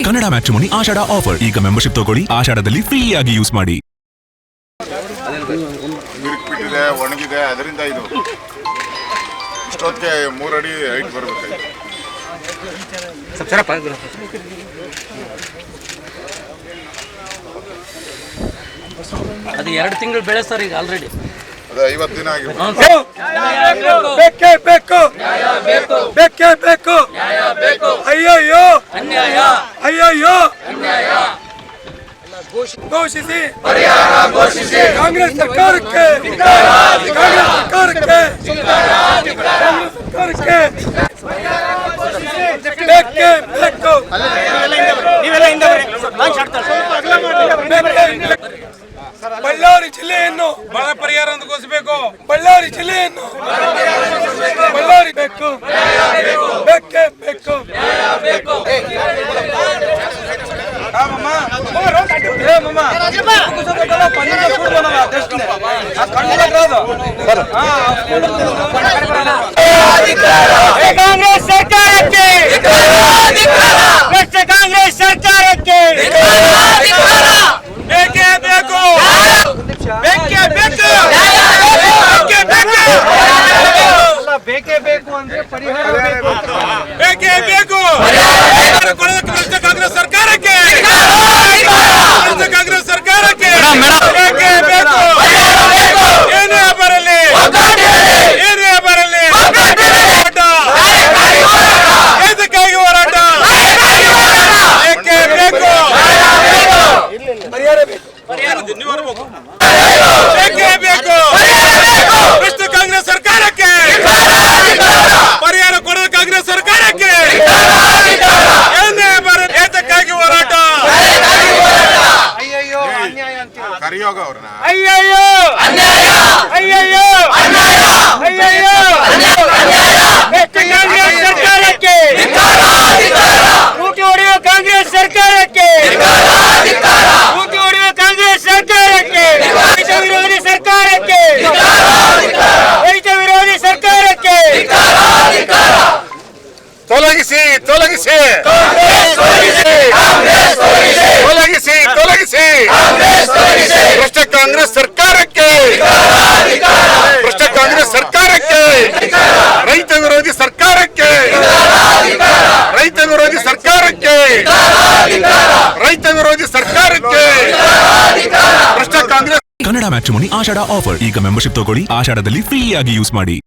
Kannada matrimony ಆಷಾಢ offer. ಈಗ membership ತಗೊಳ್ಳಿ, ಆಷಾಢದಲ್ಲಿ free ಆಗಿ ಯೂಸ್ ಮಾಡಿ. ಬಿರುಕ್ಬಿಟ್ಟಿದೆ, ಒಣಗಿದೆ, ಅದರಿಂದ ಇದು ಇಷ್ಟೊತ್ತಿಗೆ 3 ಅಡಿ ಹೈಟ್ ಬರಬೇಕು. ಅದು 2 ತಿಂಗಳು ಬೆಳೆ ಸರ್ ಈಗ ಆಲ್ರೆಡಿ. ಅದು 50 ದಿನ ಆಗಿದೆ. ಬೇಕೇ ಬೇಕು, ಬೇಕೇ ಬೇಕು, ಅಯ್ಯಯ್ಯೋ ಅನ್ಯಾಯ, ಅಯ್ಯಯ್ಯೋ ಘೋಷಿಸಿ ಕಾಂಗ್ರೆಸ್ ಸರ್ಕಾರಕ್ಕೆ, ಕಾಂಗ್ರೆಸ್ ಸರ್ಕಾರಕ್ಕೆ, ಕಾಂಗ್ರೆಸ್ ಸರ್ಕಾರಕ್ಕೆ ಬೇಕೇ ಬೇಕು. ಬಳ್ಳಾರಿ ಜಿಲ್ಲೆಯನ್ನು ಬರ ಪರಿಹಾರ ಘೋಷಿಸಬೇಕು. ಬಳ್ಳಾರಿ ಜಿಲ್ಲೆಯನ್ನು ಬಳ್ಳಾರಿ ಬೇಕು, ಬೇಕೇ ಬೇಕು. ಕಾಂಗ್ರೆಸ್ ಸರ್ಕಾರಕ್ಕೆ, ಕಾಂಗ್ರೆಸ್ ಸರ್ಕಾರಕ್ಕೆ ಬೇಕೇ ಬೇಕು, ಬೇಕೇ ಬೇಕು, ಬೇಕೇ ಬೇಕು ಅಂದ್ರೆ ಪರಿಹಾರ ಬೇಕು. ಬೇಕೇ ಬೇಕು. ಭ್ರಷ್ಟ ಕಾಂಗ್ರೆಸ್ ಸರ್ಕಾರಕ್ಕೆ, ಕಾಂಗ್ರೆಸ್ ಸರ್ಕಾರಕ್ಕೆ ಬೇಕೇ ಬೇಕು. ಏನೇ ಬರಲಿ, ಏನೇ ಬರಲಿ, ಇದಕ್ಕಾಗಿ ಹೋರಾಟ. ಬೇಕೇ ಬೇಕು, ಪರಿಹಾರ ಬೇಕು. ಬೇಕೇ ಬೇಕು. ಭ್ರಷ್ಟ ಕಾಂಗ್ರೆಸ್ ಸರ್ಕಾರಕ್ಕೆ ಪರಿಹಾರ ಕೊಡದ ಕಾಂಗ್ರೆಸ್ ಸರ್ಕಾರಕ್ಕೆ ಏನೇ ಬರಲಿ, ಇದಕ್ಕಾಗಿ ಹೋರಾಟ. ಅಯ್ಯಯ್ಯೋ ಅನ್ಯಾಯ ಅಂತ ಕರಿಯೋಗ ಅವ್ರನ್ನ ಅಯ್ಯಯ್ಯೋ ಅಯ್ಯಯ್ಯೋ ಅಯ್ಯಯ್ಯೋ ಕಾಂಗ್ರೆಸ್ ಸರ್ಕಾರಕ್ಕೆ, ಊಟಿ ಹೊಡೆಯುವ ಕಾಂಗ್ರೆಸ್ ಸರ್ಕಾರಕ್ಕೆ, ಊಟಿ ಹೊಡೆಯುವ ಕಾಂಗ್ರೆಸ್ ಸರ್ಕಾರಕ್ಕೆ, ರೈತ ವಿರೋಧಿ ಸರ್ಕಾರಕ್ಕೆ, ರೈತ ವಿರೋಧಿ ಸರ್ಕಾರಕ್ಕೆ ತೊಲಗಿಸಿ, ತೊಲಗಿಸಿ, ತೊಲಗಿಸಿ, ತೊಲಗಿಸಿ ಭ್ರಷ್ಟ ಕಾಂಗ್ರೆಸ್ ಸರ್ಕಾರಕ್ಕೆ, ಭ್ರಷ್ಟ ಕಾಂಗ್ರೆಸ್ ಸರ್ಕಾರಕ್ಕೆ, ರೈತ ವಿರೋಧಿ ಸರ್ಕಾರಕ್ಕೆ, ರೈತ ವಿರೋಧಿ ಸರ್ಕಾರಕ್ಕೆ, ರೈತ ವಿರೋಧಿ ಸರ್ಕಾರಕ್ಕೆ ಭ್ರಷ್ಟ ಕಾಂಗ್ರೆಸ್. ಕನ್ನಡ ಮ್ಯಾಟ್ರಿಮೋನಿ ಆಷಾಢ ಆಫರ್. ಈಗ ಮೆಂಬರ್ಶಿಪ್ ತಗೊಳ್ಳಿ, ಆಷಾಢದಲ್ಲಿ ಫ್ರೀ ಆಗಿ ಯೂಸ್ ಮಾಡಿ.